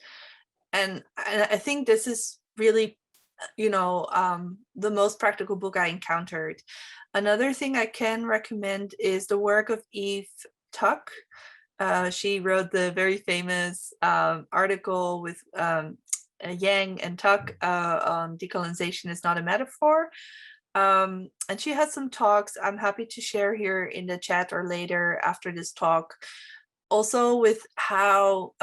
And I think this is really the most practical book I encountered. Another thing I can recommend is the work of Eve Tuck. She wrote the very famous article with Yang and Tuck on decolonization is not a metaphor. And she has some talks I'm happy to share here in the chat or later after this talk. Also with how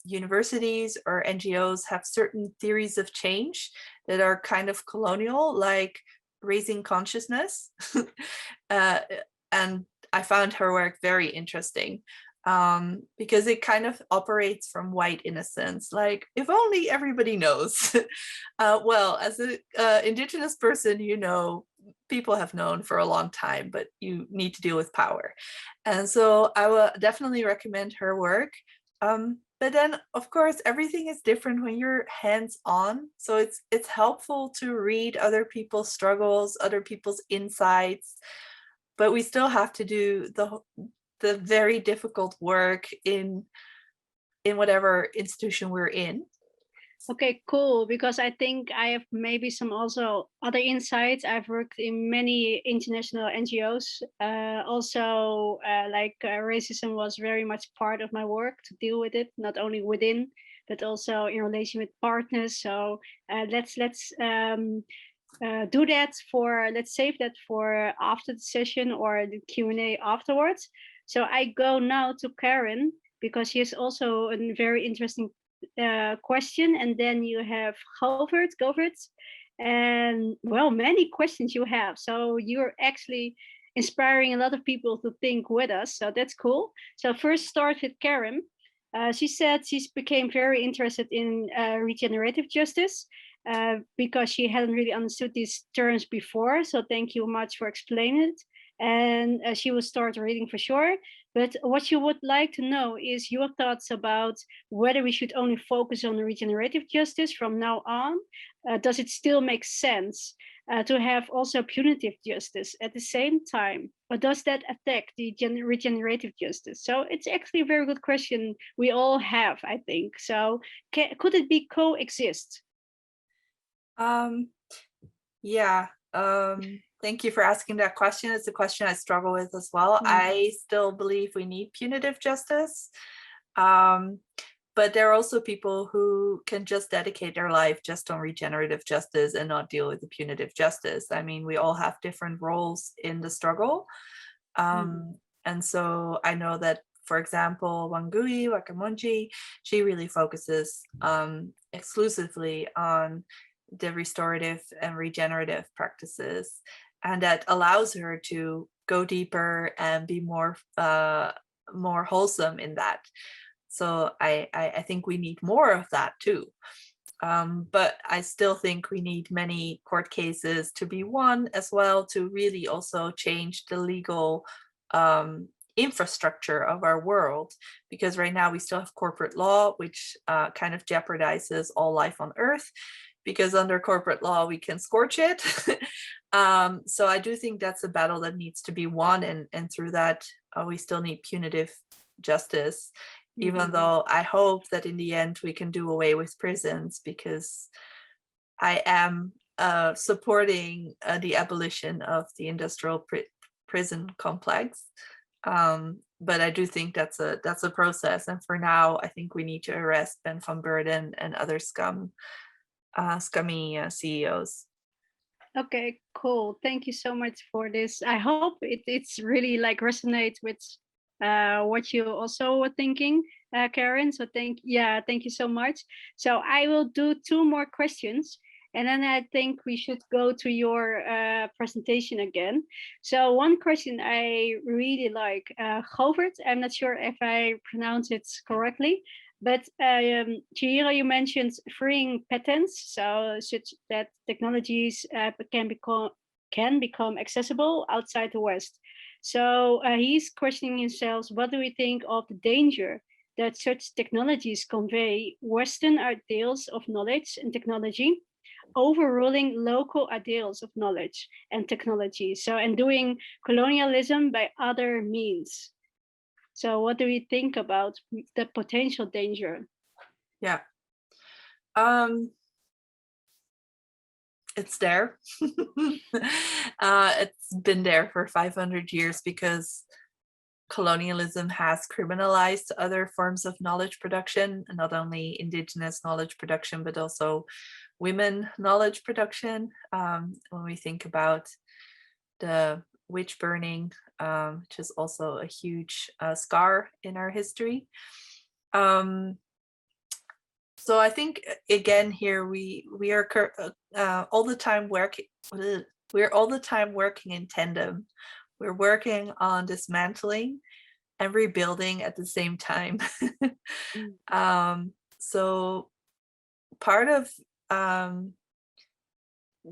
universities or NGOs have certain theories of change that are kind of colonial, like raising consciousness. And I found her work very interesting because it kind of operates from white innocence, like if only everybody knows. Well, as an Indigenous person, people have known for a long time, but you need to deal with power. And so I will definitely recommend her work. But then, of course, everything is different when you're hands-on. So it's helpful to read other people's struggles, other people's insights, but we still have to do the very difficult work in whatever institution we're in.
Okay, cool. Because I think I have maybe some also other insights. I've worked in many international NGOs. Racism was very much part of my work to deal with it, not only within, but also in relation with partners. So let's do that for, let's save that for after the session or the Q&A afterwards. So I go now to Karen, because she has also a very interesting question, and then you have Govert, and well, many questions you have. So you're actually inspiring a lot of people to think with us. So that's cool. So first start with Karen. She said she became very interested in regenerative justice because she hadn't really understood these terms before. So thank you much for explaining it. And she will start reading for sure. But what you would like to know is your thoughts about whether we should only focus on regenerative justice from now on. Does it still make sense to have also punitive justice at the same time? Or does that attack the regenerative justice? So it's actually a very good question we all have, I think. So could it be coexist?
Yeah. Thank you for asking that question. It's a question I struggle with as well. I still believe we need punitive justice. But there are also people who can just dedicate their life just on regenerative justice and not deal with the punitive justice. I mean, we all have different roles in the struggle. And so I know that, for example, Wangui Wakamonji, she really focuses exclusively on the restorative and regenerative practices. And that allows her to go deeper and be more wholesome in that. So I think we need more of that too. But I still think we need many court cases to be won as well to really also change the legal infrastructure of our world. Because right now we still have corporate law, which kind of jeopardizes all life on Earth. Because under corporate law, we can scorch it. So I do think that's a battle that needs to be won. And through that, we still need punitive justice, even though I hope that in the end we can do away with prisons, because I am supporting the abolition of the industrial prison complex. but I do think that's a process. And for now, I think we need to arrest Ben van Beurden and other scummy CEOs.
Okay, cool. Thank you so much for this. I hope it's really like resonates with what you also were thinking, Karen. So thank you so much. So I will do 2 more questions, and then I think we should go to your presentation again. So one question I really like, Govert, I'm not sure if I pronounce it correctly, but Chihiro, you mentioned freeing patents, so such that technologies can become accessible outside the West. So he's questioning himself, what do we think of the danger that such technologies convey Western ideals of knowledge and technology, overruling local ideals of knowledge and technology, so and doing colonialism by other means? So what do we think about the potential danger?
Yeah. It's there. It's been there for 500 years because colonialism has criminalized other forms of knowledge production, and not only indigenous knowledge production, but also women knowledge production. When we think about the witch burning, which is also a huge scar in our history. So I think again here we are all the time working. We're all the time working in tandem. We're working on dismantling and rebuilding at the same time. So part of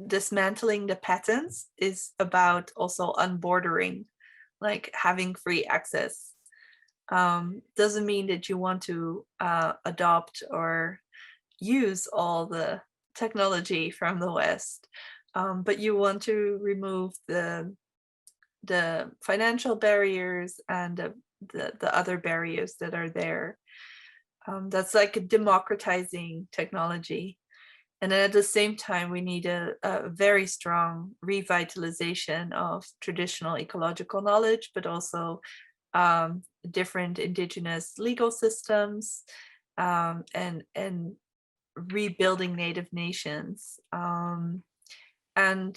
dismantling the patents is about also unbordering, like having free access. Doesn't mean that you want to adopt or use all the technology from the West, but you want to remove the financial barriers and the other barriers that are there. That's like democratizing technology. And then at the same time, we need a very strong revitalization of traditional ecological knowledge, but also different indigenous legal systems, and rebuilding Native nations. And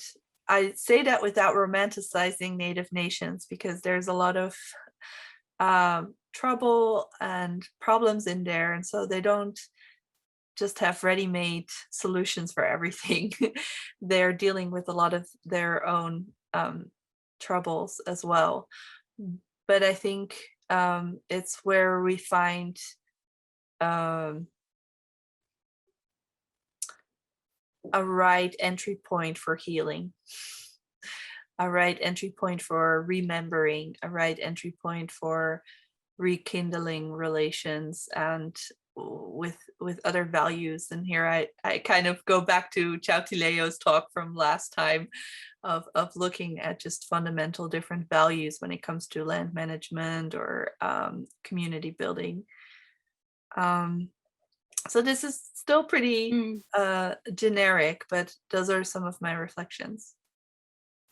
I say that without romanticizing Native nations, because there's a lot of trouble and problems in there. And so they don't just have ready-made solutions for everything. They're dealing with a lot of their own troubles as well. But I think it's where we find a right entry point for healing, a right entry point for remembering, a right entry point for rekindling relations and with other values. And here I kind of go back to Chautileo's talk from last time of looking at just fundamental different values when it comes to land management or community building. So this is still pretty generic, but those are some of my reflections.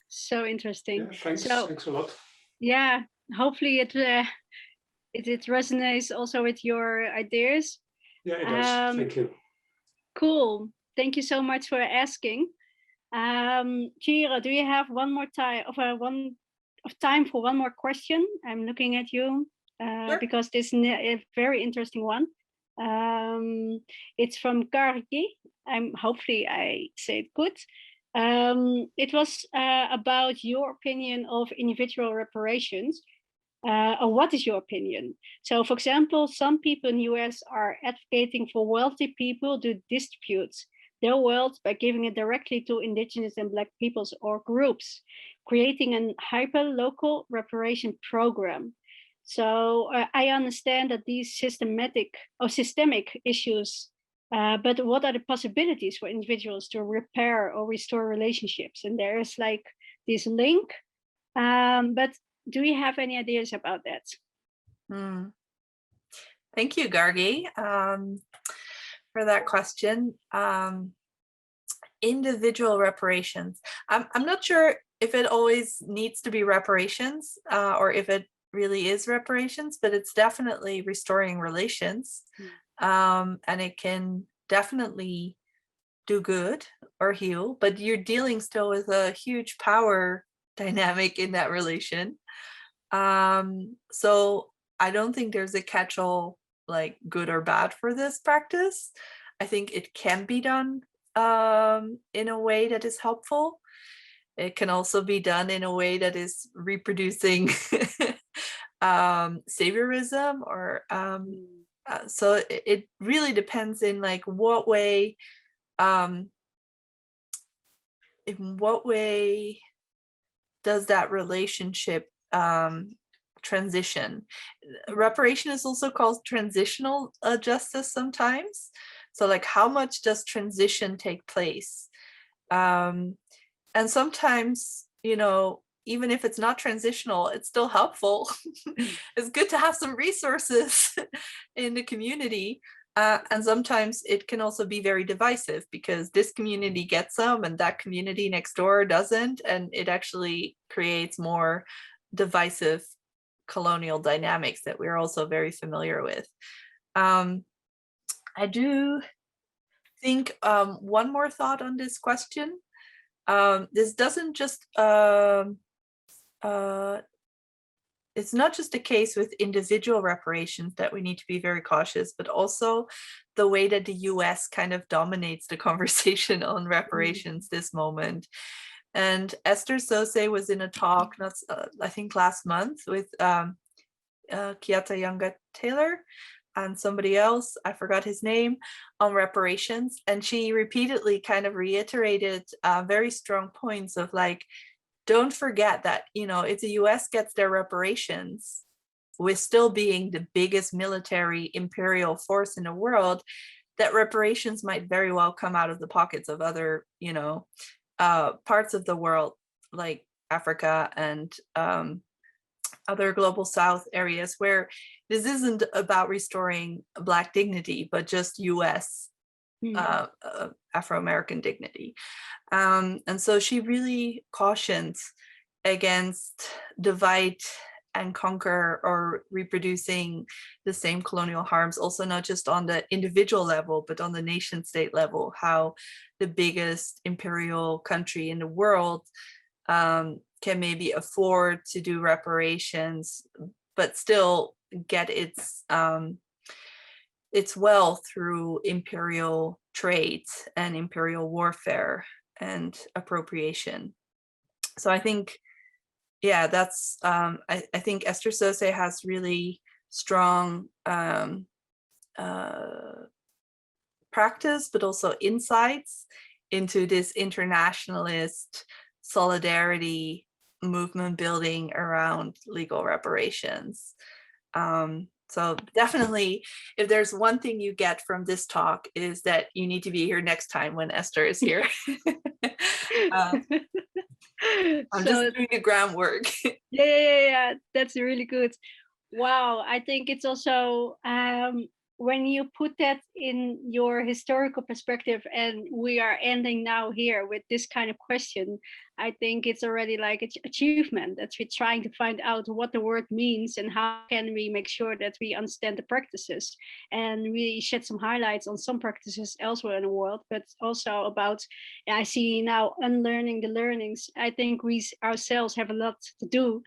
So interesting.
Yeah, thanks a lot.
Yeah, hopefully it resonates also with your ideas.
Yeah, it does. Thank you.
Cool. Thank you so much for asking. Chihiro, do you have one more time time for one more question? I'm looking at you
Sure.
because this is a very interesting one. It's from Gargi. Hopefully I say it good. It was about your opinion of individual reparations. Or what is your opinion? So, for example, some people in the US are advocating for wealthy people to distribute their wealth by giving it directly to indigenous and Black peoples or groups, creating a hyper-local reparation program. So I understand that these systemic issues, but what are the possibilities for individuals to repair or restore relationships? And there is like this link, but do you have any ideas about that?
Thank you, Gargi, for that question. Individual reparations. I'm not sure if it always needs to be reparations or if it really is reparations, but it's definitely restoring relations. And it can definitely do good or heal, but you're dealing still with a huge power dynamic in that relation. So I don't think there's a catch-all like good or bad for this practice. I think it can be done in a way that is helpful. It can also be done in a way that is reproducing saviorism, or so it really depends in like what way, in what way does that relationship transition. Reparation is also called transitional justice sometimes. So like how much does transition take place? And sometimes, you know, even if it's not transitional, it's still helpful. It's good to have some resources in the community. And sometimes it can also be very divisive because this community gets some and that community next door doesn't. And it actually creates more divisive colonial dynamics that we're also very familiar with. I do think one more thought on this question. This doesn't just, it's not just a case with individual reparations that we need to be very cautious, but also the way that the US kind of dominates the conversation on reparations this moment. And Esther Sose was in a talk, I think last month, with Kiata Yanga Taylor and somebody else, I forgot his name, on reparations. And she repeatedly kind of reiterated very strong points of like, don't forget that, you know, if the US gets their reparations, with still being the biggest military imperial force in the world, that reparations might very well come out of the pockets of other, you know, parts of the world, like Africa and other global South areas, where this isn't about restoring Black dignity, but just US Afro-American dignity. And so she really cautions against divide and conquer or reproducing the same colonial harms, also not just on the individual level, but on the nation state level, how the biggest imperial country in the world can maybe afford to do reparations, but still get its wealth through imperial trade and imperial warfare and appropriation. So I think, yeah, that's, I think Esther Sose has really strong practice, but also insights into this internationalist solidarity movement building around legal reparations. So definitely, if there's one thing you get from this talk, is that you need to be here next time when Esther is here. I'm just doing the groundwork.
Yeah. That's really good. Wow, I think it's also when you put that in your historical perspective, and we are ending now here with this kind of question, I think it's already like an achievement that we're trying to find out what the word means and how can we make sure that we understand the practices, and really shed some highlights on some practices elsewhere in the world, but also about, I see now, unlearning the learnings. I think we ourselves have a lot to do.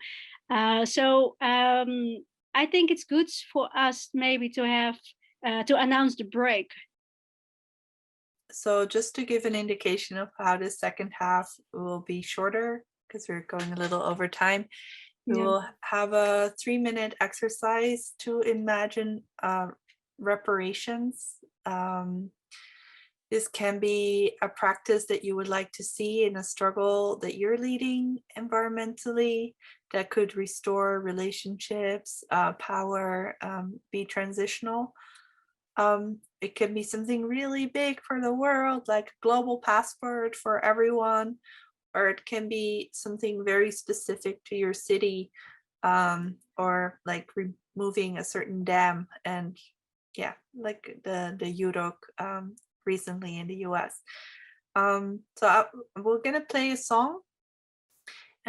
So I think it's good for us maybe to have to announce the break.
So just to give an indication of how the second half will be shorter, because we're going a little over time, we will have a 3-minute exercise to imagine reparations. This can be a practice that you would like to see in a struggle that you're leading environmentally, that could restore relationships, power, be transitional. It can be something really big for the world, like a global passport for everyone, or it can be something very specific to your city, or like removing a certain dam, and yeah, like the Yurok recently in the US. So we're gonna play a song,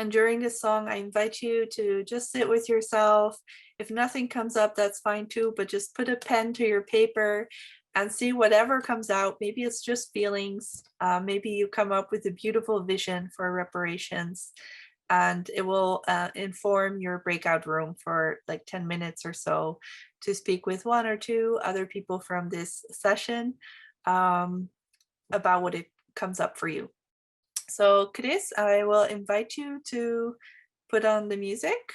And during this song, I invite you to just sit with yourself. If nothing comes up, that's fine too, but just put a pen to your paper and see whatever comes out. Maybe it's just feelings. Maybe you come up with a beautiful vision for reparations, and it will inform your breakout room for like 10 minutes or so to speak with one or two other people from this session about what it comes up for you. So Chris, I will invite you to put on the music.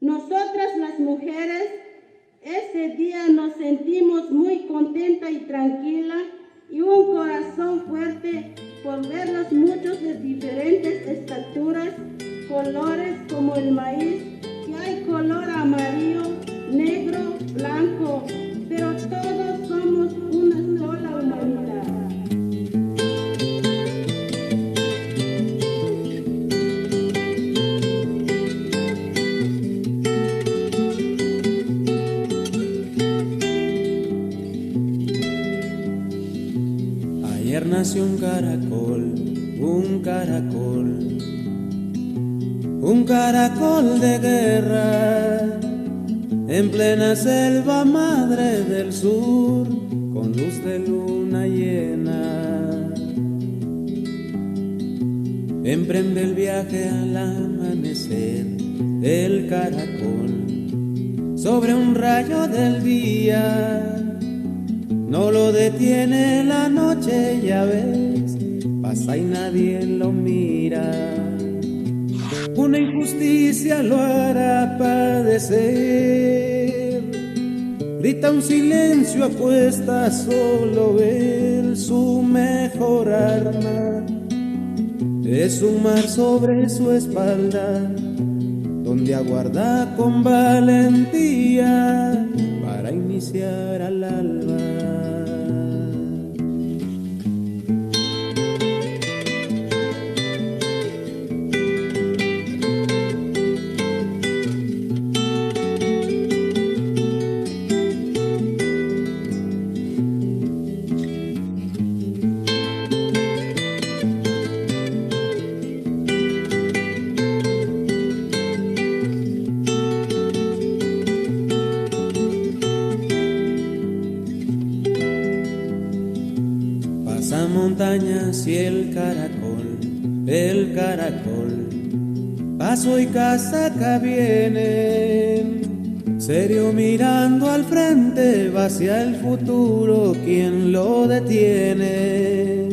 Nosotras las mujeres, ese día nos sentimos muy contenta y tranquila y un corazón fuerte por ver los muchos de diferentes estaturas, colores como el maíz, que hay color amarillo, negro, blanco, pero todos somos una sola humanidad.
Ayer nació un caracol, un caracol de guerra, en plena selva madre del sur, con luz de luna llena. Emprende el viaje al amanecer, el caracol, sobre un rayo del día. No lo detiene la noche, ya ves, pasa y nadie lo mira. Una injusticia lo hará padecer. Grita un silencio, apuesta, solo él, su mejor arma es un mar sobre su espalda, donde aguarda con valentía para iniciar al alba. Montañas y el caracol, paso y casaca vienen, serio mirando al frente, va hacia el futuro, ¿quién lo detiene?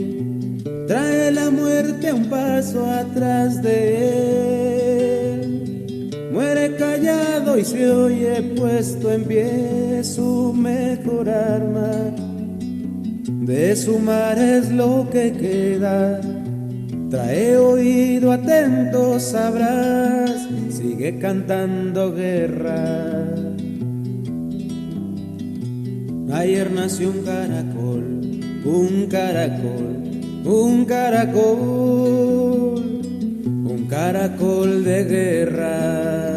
Trae la muerte un paso atrás de él, muere callado y se oye puesto en pie, su mejor arma. De su mar es lo que queda, trae oído atento, sabrás, sigue cantando guerra. Ayer nació un caracol, un caracol de guerra.